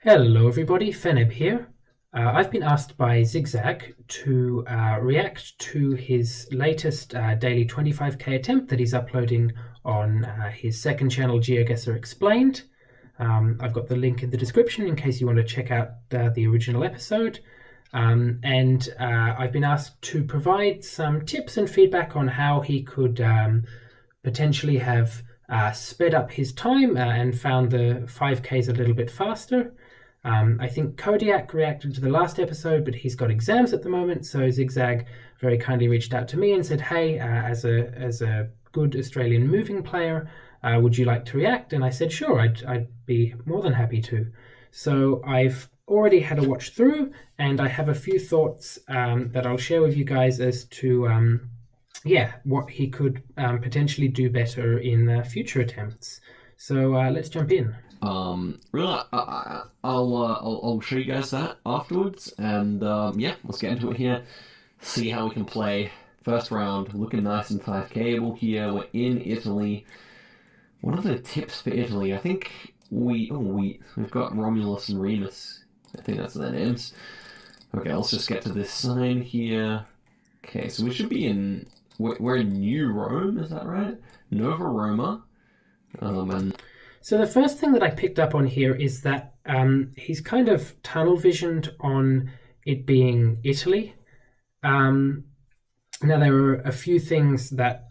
Hello everybody, Feneb here. I've been asked by Zi8gzag to react to his latest daily 25k attempt that he's uploading on his second channel, GeoGuessr Explained. I've got the link in the description in case you want to check out the original episode. I've been asked to provide some tips and feedback on how he could potentially have sped up his time and found the 5Ks a little bit faster. I think Kodiak reacted to the last episode, but he's got exams at the moment, so Zi8gzag very kindly reached out to me and said, hey, as a good Australian moving player, would you like to react? And I said, sure, I'd be more than happy to. So I've already had a watch through, and I have a few thoughts that I'll share with you guys as to what he could potentially do better in future attempts. So let's jump in. Really, I'll show you guys that afterwards, and let's get into it here. See how we can play. First round, looking nice and 5K-able here. We're in Italy. What are the tips for Italy? I think we've got Romulus and Remus. I think that's their names. Okay, let's just get to this sign here. Okay, so we should be in. We're in New Rome, is that right? Nova Roma. So the first thing that I picked up on here is that he's kind of tunnel visioned on it being Italy. Now there are a few things that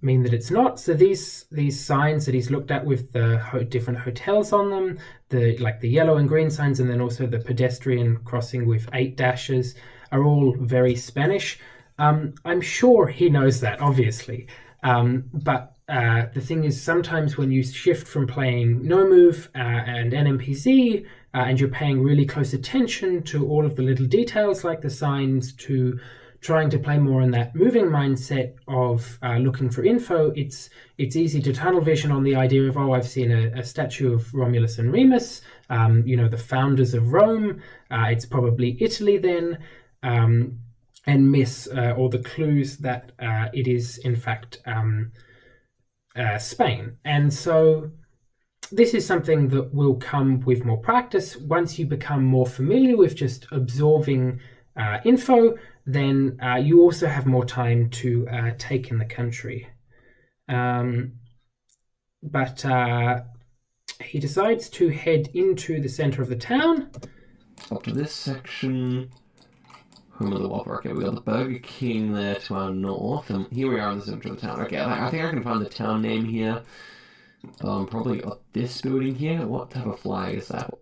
mean that it's not. So these signs that he's looked at with the different hotels on them, the yellow and green signs, and then also the pedestrian crossing with 8 dashes, are all very Spanish. I'm sure he knows that, obviously, but the thing is, sometimes when you shift from playing No Move and NMPZ, and you're paying really close attention to all of the little details like the signs, to trying to play more in that moving mindset of looking for info, it's easy to tunnel vision on the idea of, oh, I've seen a statue of Romulus and Remus, the founders of Rome, it's probably Italy then, and miss all the clues that it is in fact Spain. And so this is something that will come with more practice. Once you become more familiar with just absorbing info, then you also have more time to take in the country. But he decides to head into the center of the town. Up to this section. Home of the Whopper. Okay, we got the Burger King there to our north, and here we are in the center of the town. Okay, I think I can find the town name here. Probably got this building here. What type of flag is that?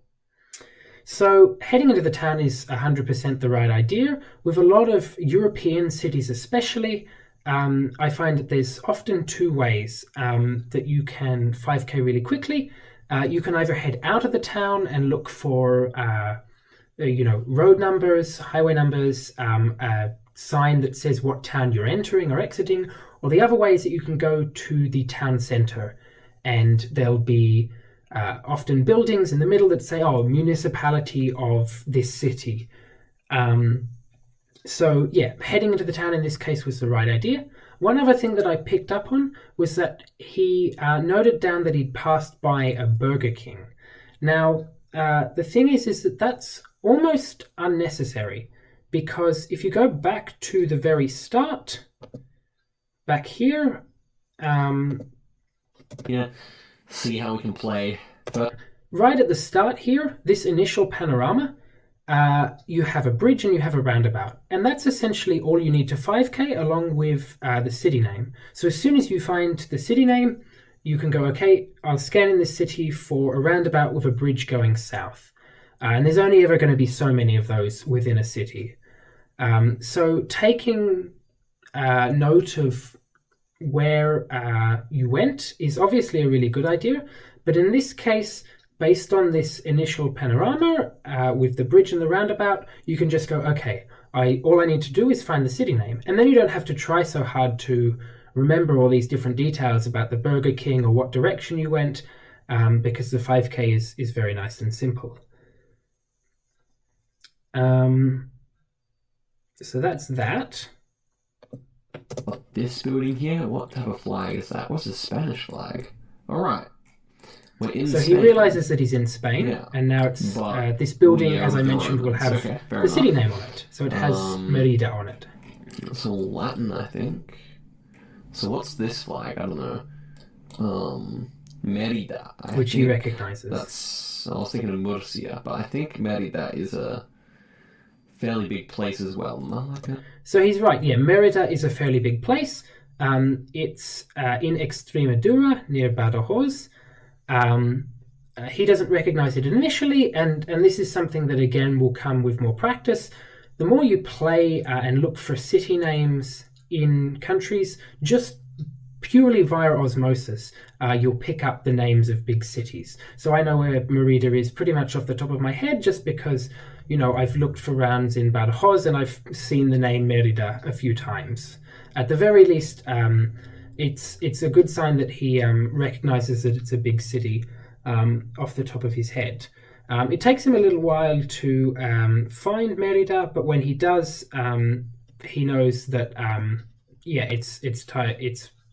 So heading into the town is 100% the right idea. With a lot of European cities especially, I find that there's often two ways that you can 5K really quickly. You can either head out of the town and look for road numbers, highway numbers, a sign that says what town you're entering or exiting, or the other way is that you can go to the town center and there'll be often buildings in the middle that say, oh, municipality of this city. So yeah, heading into the town in this case was the right idea. One other thing that I picked up on was that he noted down that he'd passed by a Burger King. Now, the thing is that that's almost unnecessary, because if you go back to the very start, back here, see how we can play. Right at the start here, this initial panorama, you have a bridge and you have a roundabout, and that's essentially all you need to 5K along with the city name. So as soon as you find the city name, you can go, okay, I'll scan in this city for a roundabout with a bridge going south. And there's only ever going to be so many of those within a city. So taking note of where you went is obviously a really good idea. But in this case, based on this initial panorama with the bridge and the roundabout, you can just go, okay, all I need to do is find the city name. And then you don't have to try so hard to remember all these different details about the Burger King or what direction you went, because the 5K is very nice and simple. So that's that. This building here, what type of flag is that? What's the Spanish flag? All right. We're in So Spain. he realizes that he's in Spain, Yeah. and now it's But this building, we are as I the mentioned, will Romans. have Okay, fair the city enough. name on it. So it has Merida on it. It's all Latin, I think. So what's this flag? I don't know. Merida. Which he recognizes. I was thinking of Murcia, but I think Merida is a fairly big place as well. Malaga? So he's right, yeah. Merida is a fairly big place. It's in Extremadura, near Badajoz. He doesn't recognize it initially, and this is something that, again, will come with more practice. The more you play and look for city names in countries, just purely via osmosis, you'll pick up the names of big cities. So I know where Merida is pretty much off the top of my head, just because, I've looked for rounds in Badajoz and I've seen the name Merida a few times. At the very least, it's a good sign that he recognizes that it's a big city off the top of his head. It takes him a little while to find Merida, but when he does, he knows that it's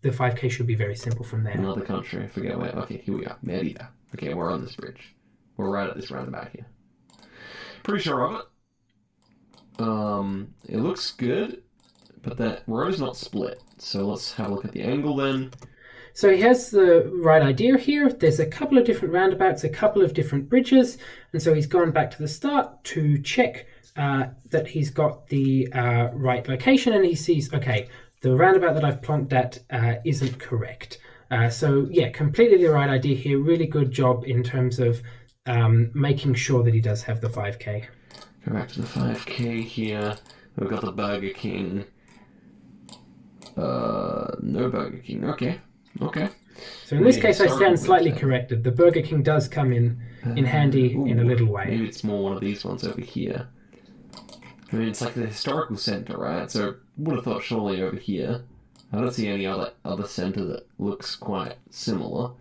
the 5K should be very simple from there. Another country, I forget where. Okay, here we are, Merida. Okay, we're on this bridge. We're right at this roundabout here. Pretty sure of it. It looks good, but that road's not split. So let's have a look at the angle then. So he has the right idea here. There's a couple of different roundabouts, a couple of different bridges, and so he's gone back to the start to check that he's got the right location, and he sees, okay, the roundabout that I've plonked at isn't correct. So yeah, completely the right idea here. Really good job in terms of making sure that he does have the 5K. Go back to the 5K here. We've got the Burger King. No Burger King. Okay. So in this case, I stand slightly corrected. The Burger King does come in handy in a little way. Maybe it's more one of these ones over here. I mean, it's like the historical centre, right? So would have thought surely over here. I don't see any other centre that looks quite similar.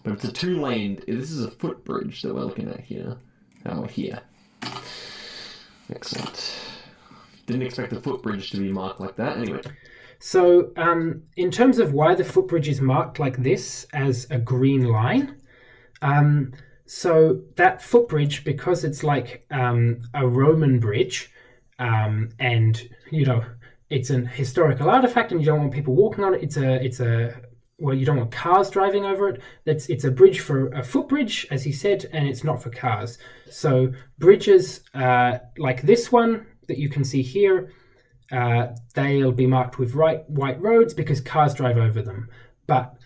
But it's a two-lane. This is a footbridge that we're looking at here. Oh, we're here. Excellent. Didn't expect the footbridge to be marked like that. Anyway. So, in terms of why the footbridge is marked like this as a green line, so that footbridge, because it's like a Roman bridge, and it's an historical artifact, and you don't want people walking on it. You don't want cars driving over it. It's a bridge for a footbridge, as he said, and it's not for cars. So bridges like this one that you can see here, they'll be marked with white roads because cars drive over them. But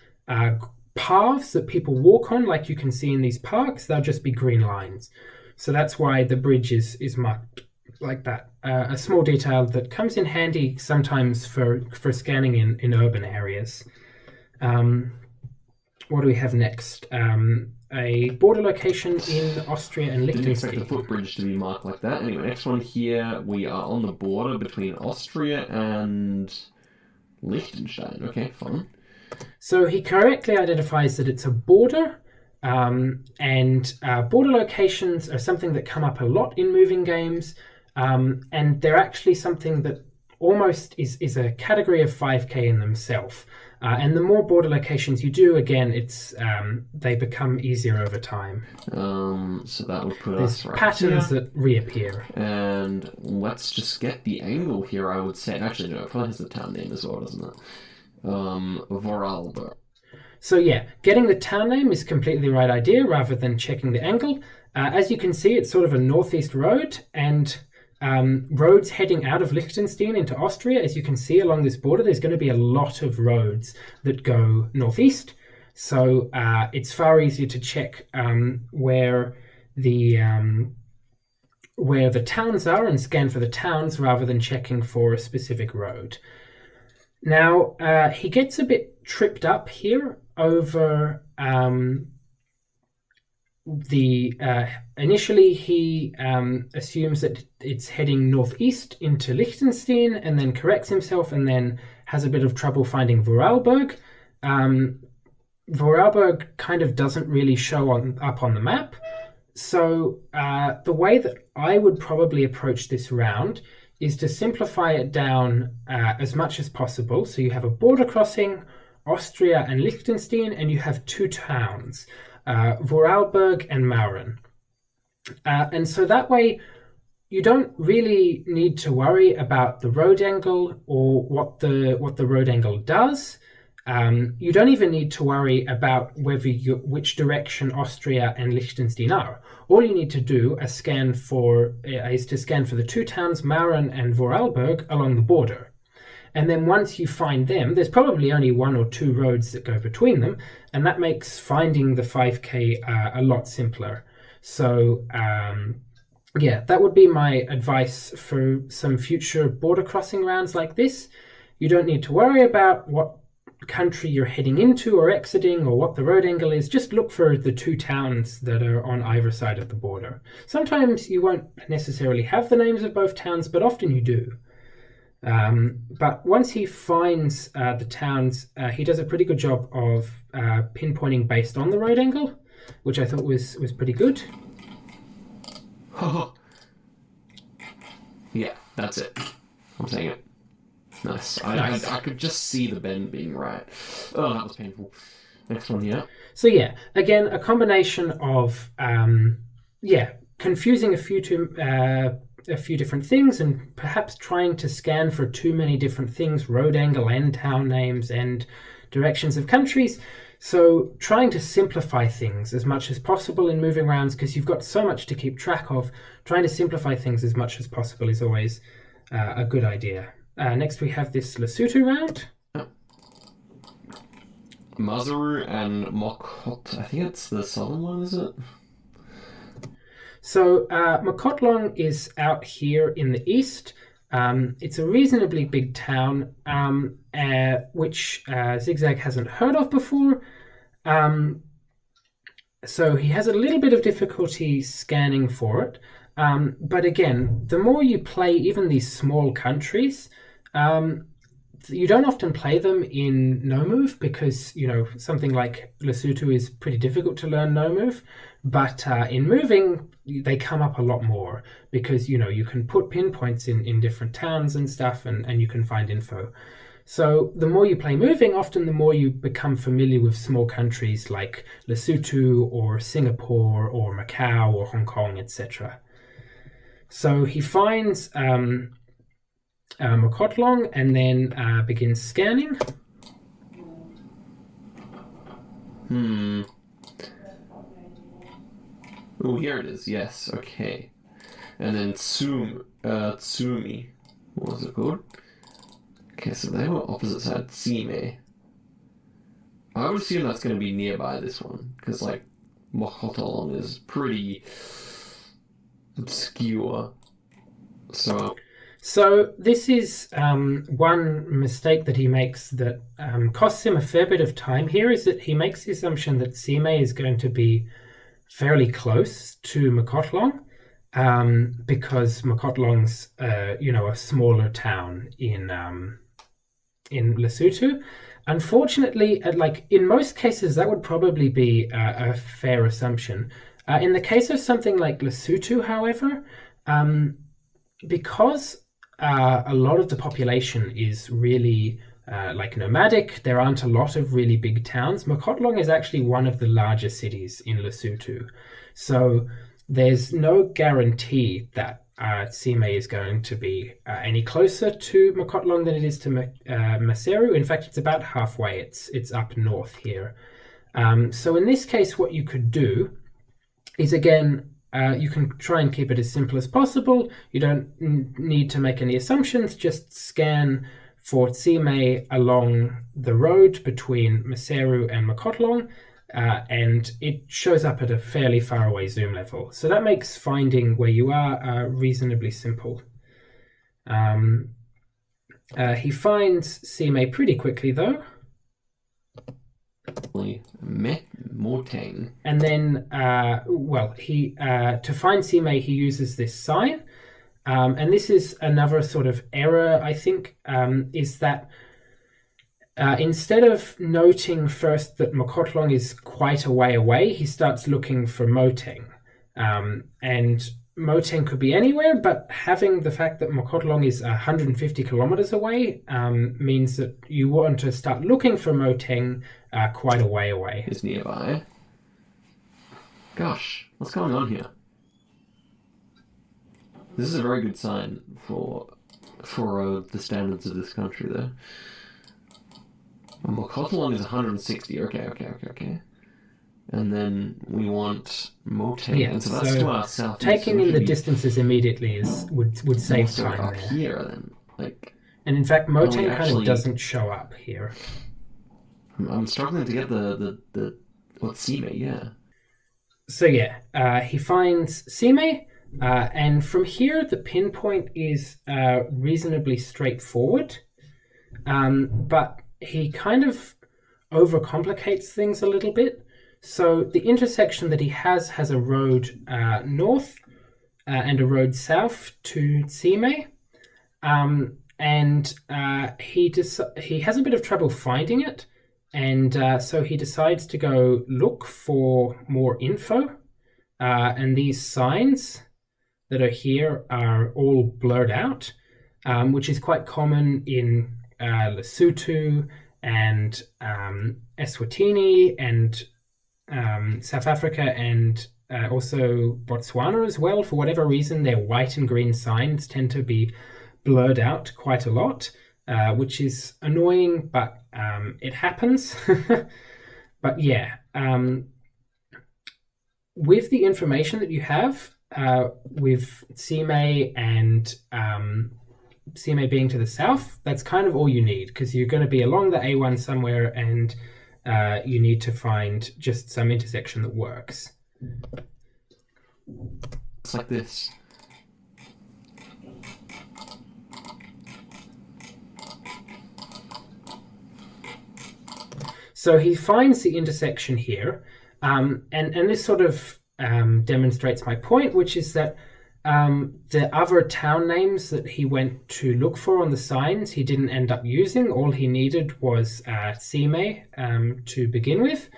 paths that people walk on, like you can see in these parks, they'll just be green lines. So that's why the bridge is marked like that. A small detail that comes in handy sometimes for scanning in urban areas. What do we have next? A border location in Austria and Liechtenstein. Didn't expect the footbridge to be marked like that. Anyway, next one here, we are on the border between Austria and Liechtenstein. Okay, fun. So he correctly identifies that it's a border, and border locations are something that come up a lot in moving games, and they're actually something that almost is a category of 5K in themselves. And the more border locations you do, again, they become easier over time. So that would put There's us right patterns here. that reappear. And let's just get the angle here, I would say. Actually, no, it probably has the town name as well, doesn't it? Vorarlberg. So yeah, getting the town name is completely the right idea rather than checking the angle. As you can see, it's sort of a northeast road, and roads heading out of Liechtenstein into Austria, as you can see along this border, there's going to be a lot of roads that go northeast. So it's far easier to check where the towns are and scan for the towns rather than checking for a specific road. Now, he gets a bit tripped up here over initially he assumes that it's heading northeast into Liechtenstein, and then corrects himself and then has a bit of trouble finding Vorarlberg. Vorarlberg kind of doesn't really show up on the map. So the way that I would probably approach this round is to simplify it down as much as possible. So you have a border crossing, Austria and Liechtenstein, and you have two towns. Vorarlberg, and Mauren. And so that way, you don't really need to worry about the road angle or what the road angle does. You don't even need to worry about which direction Austria and Liechtenstein are. All you need to do is to scan for the two towns, Mauren and Vorarlberg, along the border. And then once you find them, there's probably only one or two roads that go between them, and that makes finding the 5K a lot simpler. So yeah, that would be my advice for some future border crossing rounds like this. You don't need to worry about what country you're heading into or exiting or what the road angle is. Just look for the two towns that are on either side of the border. Sometimes you won't necessarily have the names of both towns, but often you do. But once he finds the towns, he does a pretty good job of pinpointing based on the road angle, which I thought was pretty good. Yeah, that's it. I'm saying it. Nice. I could just see the bend being right. Oh, that was painful. Next one, yeah. So yeah, again, a combination of confusing a few different things and perhaps trying to scan for too many different things, road angle and town names and directions of countries. So trying to simplify things as much as possible in moving rounds, because you've got so much to keep track of, trying to simplify things as much as possible is always a good idea. Next we have this Lesotho round. Maseru and Mokot, I think it's the southern one, is it? So Mokotlong is out here in the east. It's a reasonably big town, which Zigzag hasn't heard of before. So he has a little bit of difficulty scanning for it. But again, the more you play even these small countries, you don't often play them in no move because, something like Lesotho is pretty difficult to learn no move. But in moving, they come up a lot more because, you can put pinpoints in different towns and stuff and you can find info. So the more you play moving, often the more you become familiar with small countries like Lesotho or Singapore or Macau or Hong Kong, etc. So he finds Mokotlong and then begins scanning. Oh, here it is. Yes, okay. And then Tsumi. What was it called? Okay, so they were opposite sides. Tsime. I would assume that's going to be nearby this one, because, Mokotlong is pretty obscure. So this is one mistake that he makes that costs him a fair bit of time here, is that he makes the assumption that Tsime is going to be fairly close to Mokotlong, because Mokotlong's a smaller town in Lesotho. Unfortunately, in most cases, that would probably be a fair assumption. In the case of something like Lesotho, however, because a lot of the population is really nomadic, there aren't a lot of really big towns. Mokotlong is actually one of the larger cities in Lesotho. So there's no guarantee that Tsime is going to be any closer to Mokotlong than it is to Maseru. In fact, it's about halfway. It's up north here. So in this case, what you could do is, again, you can try and keep it as simple as possible. You don't need to make any assumptions. Just scan for Tsime along the road between Maseru and Mokotlong, and it shows up at a fairly far away zoom level. So that makes finding where you are reasonably simple. He finds Tsime pretty quickly, though. Mortang. And then, he to find Tsime, he uses this sign. And this is another sort of error, I think, is that instead of noting first that Mokotlong is quite a way away, he starts looking for Moteng. And Moteng could be anywhere, but having the fact that Mokotlong is 150 kilometers away means that you want to start looking for Moteng quite a way away. It's nearby. Gosh, what's going on here? This is a very good sign for the standards of this country, though. Mokotalong is 160. Okay. And then we want Motang. Yeah, So that's to our south. Taking in the distances immediately would save time up there. Here, then. And in fact, Motang kind of doesn't show up here. I'm struggling to get the what's Sime, yeah. So yeah, he finds Sime, and from here the pinpoint is reasonably straightforward, but he kind of overcomplicates things a little bit. So the intersection that he has a road north and a road south to Sime, and he has a bit of trouble finding it. And so he decides to go look for more info. And these signs that are here are all blurred out, which is quite common in Lesotho and Eswatini and South Africa and also Botswana as well. For whatever reason, their white and green signs tend to be blurred out quite a lot, which is annoying, but it happens. But yeah, with the information that you have, with Sime and Sime being to the south, that's kind of all you need, because you're going to be along the A1 somewhere, and you need to find just some intersection that works. It's like this. So he finds the intersection here, and this sort of demonstrates my point, which is that the other town names that he went to look for on the signs, he didn't end up using. All he needed was Sime to begin with.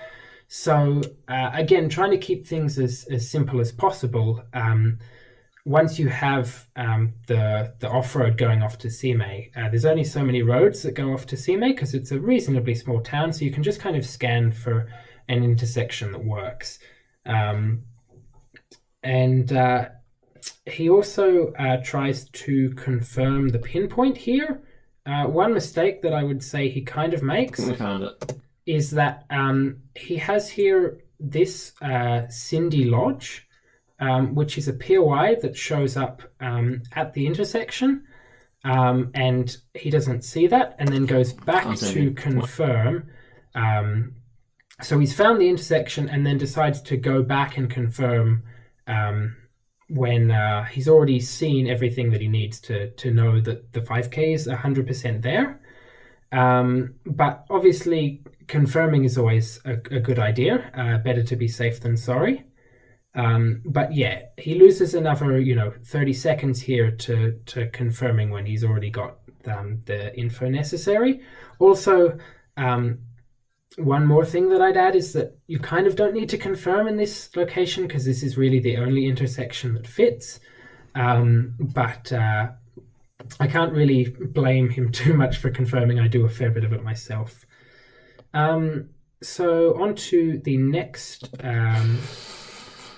So again, trying to keep things as simple as possible. Once you have the off-road going off to Sime, there's only so many roads that go off to Sime because it's a reasonably small town, so you can just kind of scan for an intersection that works. And he also tries to confirm the pinpoint here. One mistake that I would say he kind of makes is that he has here this Cindy Lodge, which is a POI that shows up at the intersection, and he doesn't see that, and then goes back to confirm. So he's found the intersection and then decides to go back and confirm when he's already seen everything that he needs to know that the 5K is 100% there. But obviously confirming is always a good idea. Better to be safe than sorry. But yeah, he loses another 30 seconds here to confirming when he's already got the info necessary. Also, one more thing that I'd add is that you kind of don't need to confirm in this location because this is really the only intersection that fits. But I can't really blame him too much for confirming. I do a fair bit of it myself. So on to the next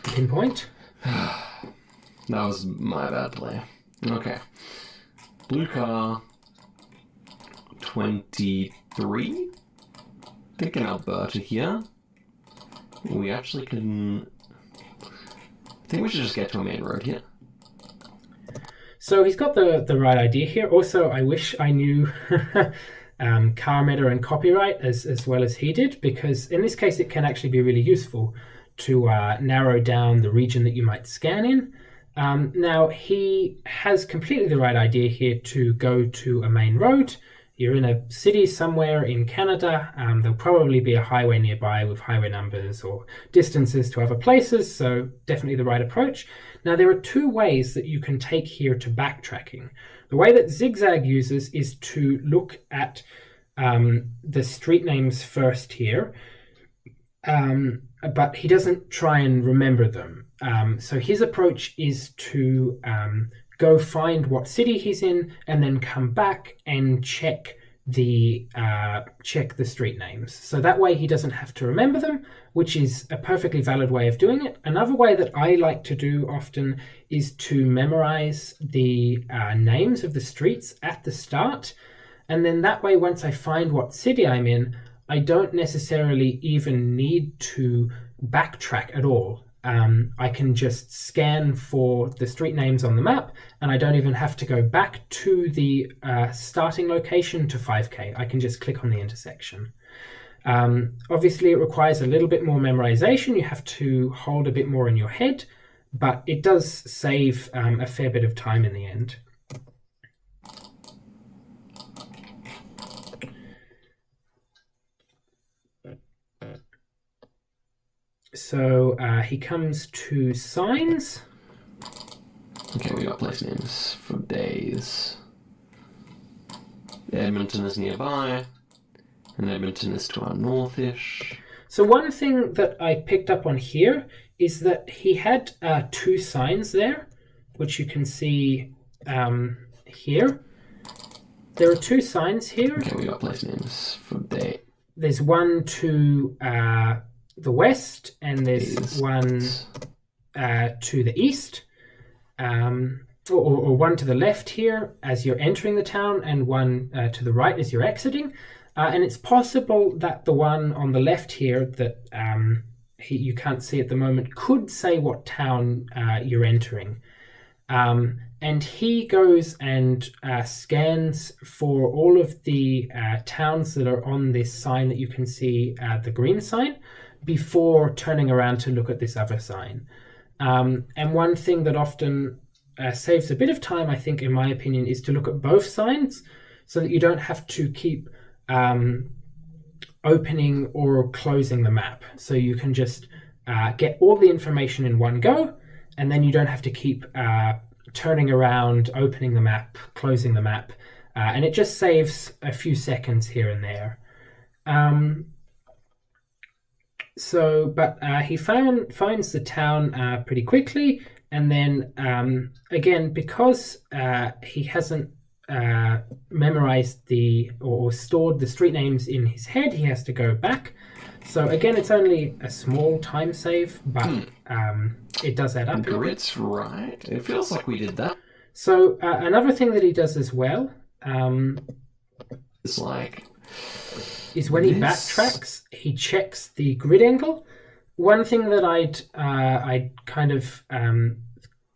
pinpoint. That was my bad play. Okay. Blue car 23. I think in Alberta here. We actually can. I think we should just get to a main road here. So he's got the right idea here. Also, I wish I knew car meta and copyright as well as he did, because in this case it can actually be really useful to narrow down the region that you might scan in. Now, he has completely the right idea here to go to a main road. You're in a city somewhere in Canada. There'll probably be a highway nearby with highway numbers or distances to other places, so definitely the right approach. Now, there are two ways that you can take here to backtracking. The way that Zigzag uses is to look at the street names first here, but he doesn't try and remember them. So his approach is to go find what city he's in and then come back and check check the street names. So that way he doesn't have to remember them, which is a perfectly valid way of doing it. Another way that I like to do often is to memorize the names of the streets at the start. And then that way, once I find what city I'm in, I don't necessarily even need to backtrack at all. I can just scan for the street names on the map, and I don't even have to go back to the starting location to 5K. I can just click on the intersection. Obviously, it requires a little bit more memorization. You have to hold a bit more in your head, but it does save a fair bit of time in the end. So he comes to signs. Okay, we got place names for days. Edmonton is nearby, and Edmonton is to our northish. So one thing that I picked up on here is that he had 2 signs there, which you can see here. There are 2 signs here. Okay, we got place names for day. There's one to the west, and there's one to the east, or one to the left here as you're entering the town, and one to the right as you're exiting. And it's possible that the one on the left here that you can't see at the moment could say what town you're entering. And he goes and scans for all of the towns that are on this sign that you can see, the green sign, before turning around to look at this other sign. And one thing that often saves a bit of time, I think, in my opinion, is to look at both signs so that you don't have to keep opening or closing the map. So you can just get all the information in one go, and then you don't have to keep turning around, opening the map, closing the map, and it just saves a few seconds here and there. But he finds the town pretty quickly, and then again, because he hasn't memorized or stored the street names in his head, he has to go back. So again, it's only a small time save, but it does add up. Grit's right. It feels like we did that. So another thing that he does as well it's like is when he backtracks, he checks the grid angle. One thing that I'd kind of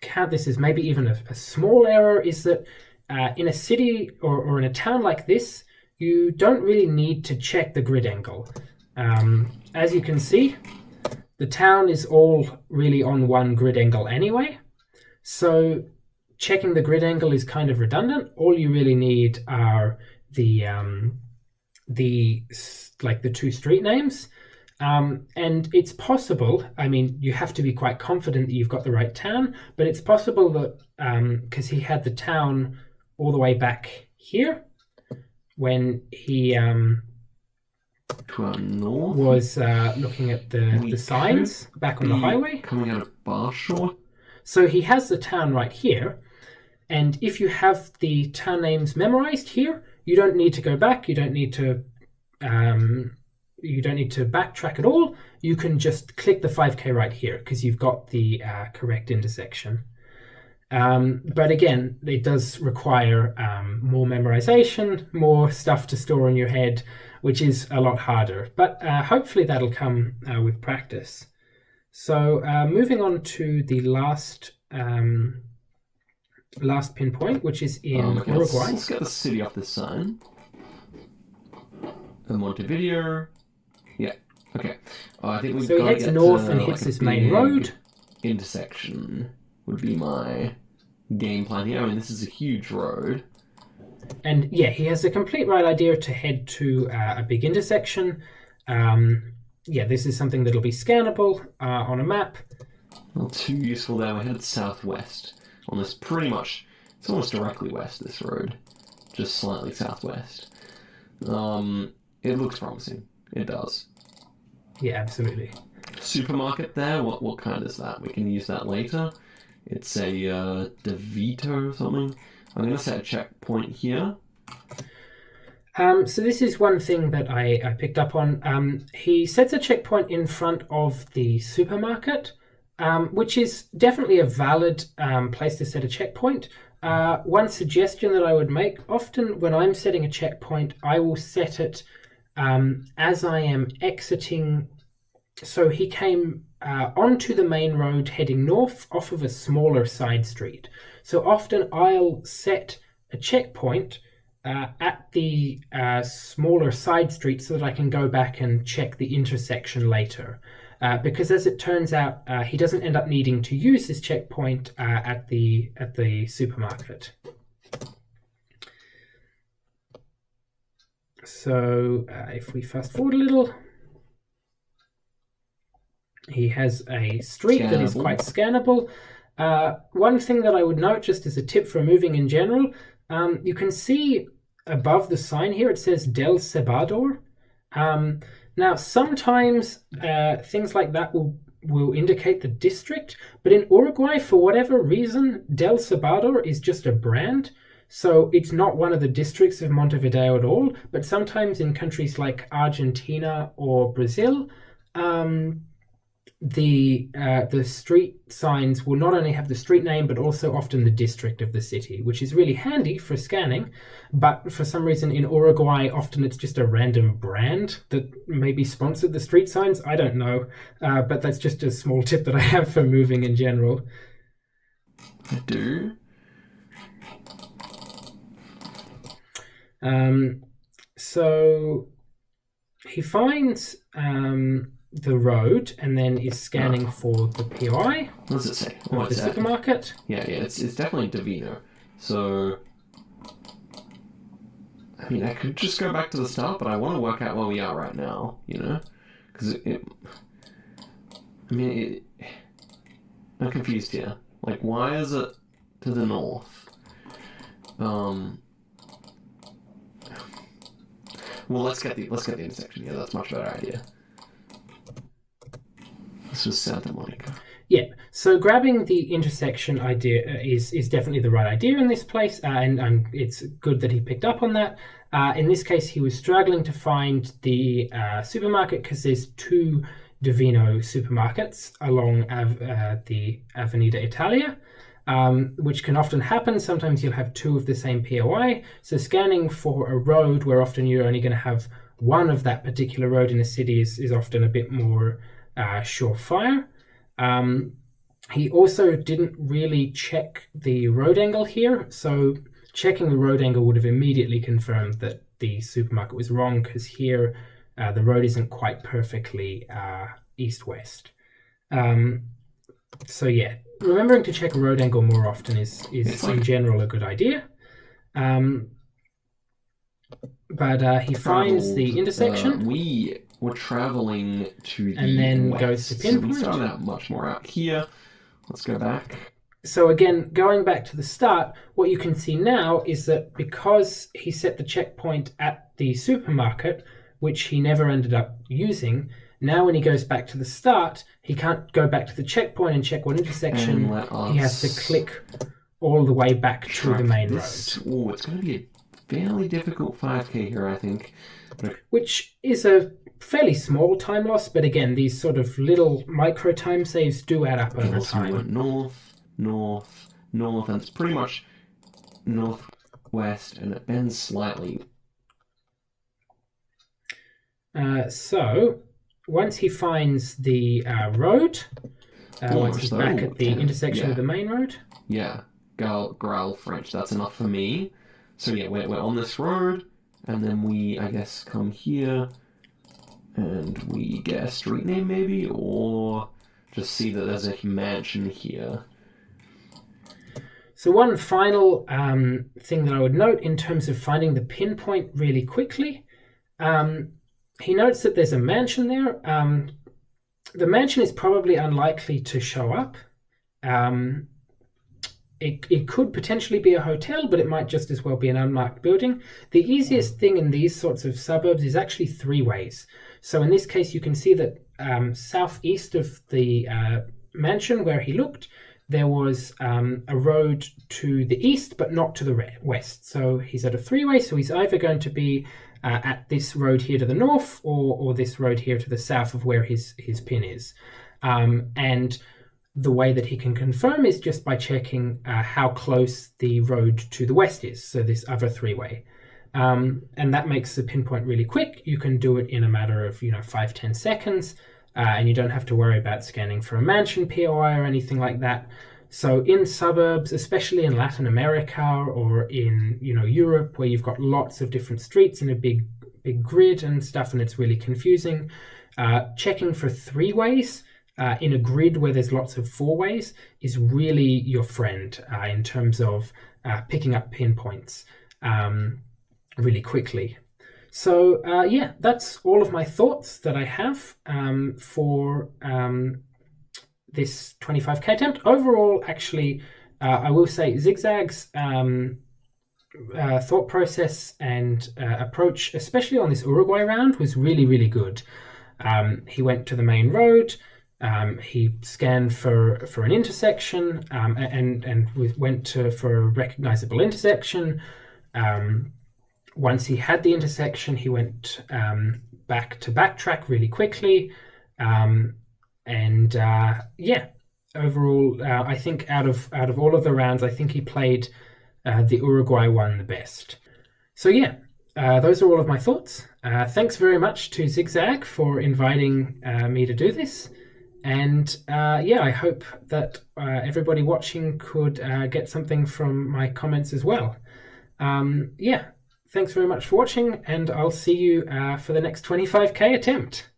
count this as maybe even a small error is that in a city or in a town like this, you don't really need to check the grid angle. As you can see, the town is all really on one grid angle anyway, so checking the grid angle is kind of redundant. All you really need are the 2 street names, and it's possible, I mean, you have to be quite confident that you've got the right town, but it's possible that because he had the town all the way back here when he was looking at the signs back on the highway coming out of Barshore. So he has the town right here, and if you have the town names memorized here, you don't need to go back, you don't need to backtrack at all. You can just click the 5K right here because you've got the correct intersection. But again, it does require more memorization, more stuff to store in your head, which is a lot harder. But hopefully that'll come with practice. So moving on to the last pinpoint, which is in Uruguay. Let's get the city off this sign. Montevideo. Yeah. Okay. I think we've got to get he heads north and hits this main road. Intersection would be my game plan here. I mean, this is a huge road. And yeah, he has a complete right idea to head to a big intersection. Yeah, this is something that'll be scannable on a map. Not too useful there. We're headed southwest on this pretty much. It's almost directly west, this road. Just slightly southwest. It looks promising. It does. Yeah, absolutely. Supermarket there. What kind is that? We can use that later. It's a DeVito or something. I'm going to set a checkpoint here. So this is one thing that I picked up on. He sets a checkpoint in front of the supermarket, which is definitely a valid place to set a checkpoint. One suggestion that I would make, often when I'm setting a checkpoint, I will set it as I am exiting. So he came onto the main road heading north off of a smaller side street. So often I'll set a checkpoint at the smaller side street so that I can go back and check the intersection later. Because as it turns out, he doesn't end up needing to use this checkpoint at the supermarket. So if we fast forward a little, he has a street that is quite scannable. One thing that I would note, just as a tip for moving in general, you can see above the sign here it says Del Cebador. Now sometimes things like that will indicate the district, but in Uruguay, for whatever reason, Del Cebador is just a brand. So it's not one of the districts of Montevideo at all, but sometimes in countries like Argentina or Brazil, the street signs will not only have the street name but also often the district of the city, which is really handy for scanning. But for some reason in Uruguay, often it's just a random brand that maybe sponsored the street signs. I don't know, but that's just a small tip that I have for moving in general. I do. So he finds the road and then is scanning for the POI. What does it say? Or the supermarket. Yeah, it's definitely Divino. So, I mean, I could just go back to the start, but I want to work out where we are right now, you know? Because I'm confused here. Like, why is it to the north? Well, let's get the intersection here. That's a much better idea. This was Santa Monica. Yeah, so grabbing the intersection idea is definitely the right idea in this place, and it's good that he picked up on that. In this case, he was struggling to find the supermarket because there's two Divino supermarkets along the Avenida Italia, which can often happen. Sometimes you'll have two of the same POI. So scanning for a road where often you're only going to have one of that particular road in a city is often a bit more surefire. He also didn't really check the road angle here, so checking the road angle would have immediately confirmed that the supermarket was wrong, because here the road isn't quite perfectly east-west. So yeah, remembering to check a road angle more often is in general a good idea. But he finds the intersection. We were traveling to the and then west, goes to pinpoint. So we started out much more out here. Let's go back. So again, going back to the start, what you can see now is that because he set the checkpoint at the supermarket, which he never ended up using, now when he goes back to the start, he can't go back to the checkpoint and check what intersection. He has to click all the way back to the main road. Oh, it's going to be a fairly difficult 5K here, I think. Which is a fairly small time loss, but again, these sort of little micro time saves do add up over time. Went north, north, north, and it's pretty much northwest, and it bends slightly. So once he finds the road, once he's back at the intersection of the main road. Yeah, Graal French, that's enough for me. So yeah, we're on this road, and then we, I guess, come here, and we get a street name maybe, or just see that there's a mansion here. So one final thing that I would note in terms of finding the pinpoint really quickly, he notes that there's a mansion there. The mansion is probably unlikely to show up. It could potentially be a hotel, but it might just as well be an unmarked building. The easiest thing in these sorts of suburbs is actually three ways. So in this case, you can see that southeast of the mansion where he looked, there was a road to the east, but not to the west. So he's at a three-way, so he's either going to be at this road here to the north, or this road here to the south of where his pin is. And the way that he can confirm is just by checking how close the road to the west is, so this other three-way. And that makes the pinpoint really quick. You can do it in a matter of 5-10 seconds, and you don't have to worry about scanning for a mansion POI or anything like that. So in suburbs, especially in Latin America or in Europe, where you've got lots of different streets in a big grid and stuff, and it's really confusing, checking for three-ways in a grid where there's lots of four-ways is really your friend in terms of picking up pinpoints really quickly. So yeah, that's all of my thoughts that I have for this 25k attempt. Overall, actually, I will say Zigzag's thought process and approach, especially on this Uruguay round, was really, really good. He went to the main road. He scanned for an intersection and went for a recognizable intersection. Once he had the intersection, he went back to backtrack really quickly. Yeah, overall, I think out of all of the rounds, I think he played the Uruguay one the best. So yeah, those are all of my thoughts. Thanks very much to Zigzag for inviting me to do this. And yeah, I hope that everybody watching could get something from my comments as well. Yeah, thanks very much for watching, and I'll see you for the next 25k attempt.